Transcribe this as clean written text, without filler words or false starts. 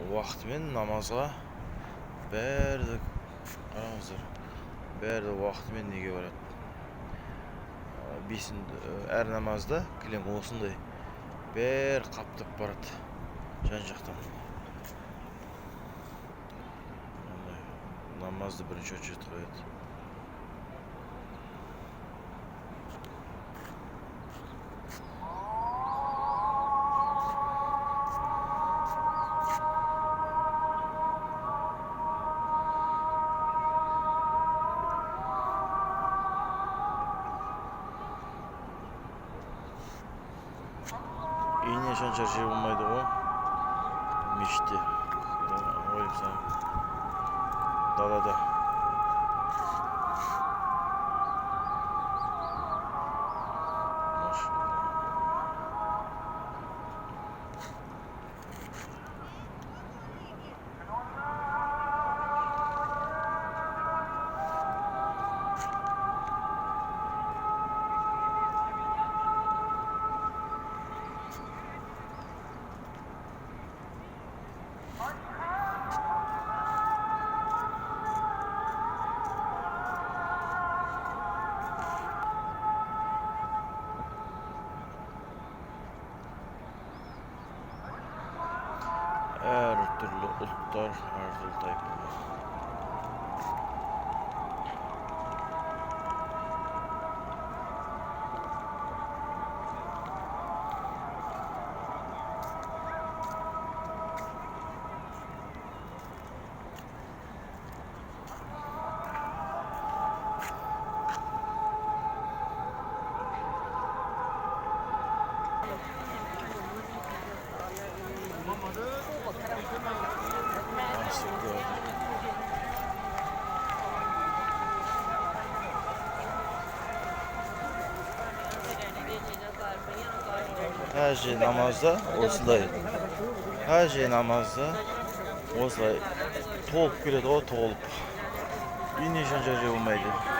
Vaqtымен namazға бәрі қараңыздар. Бәрі вақытымен неге барады. Әр намазда кілең осындай бәрі қаптап барады жан-жақтан. Намазды бірінші очередь қояды. Ине шаншар жер болмайды ғой мешітте. Ойлап далада. Әр түрлі ұлттар, әр түрлі тайпалар. Hacı namazda osılay. Hacı namazda osılay. Толып келеді, о толып. Ине шаншар жер болмайды.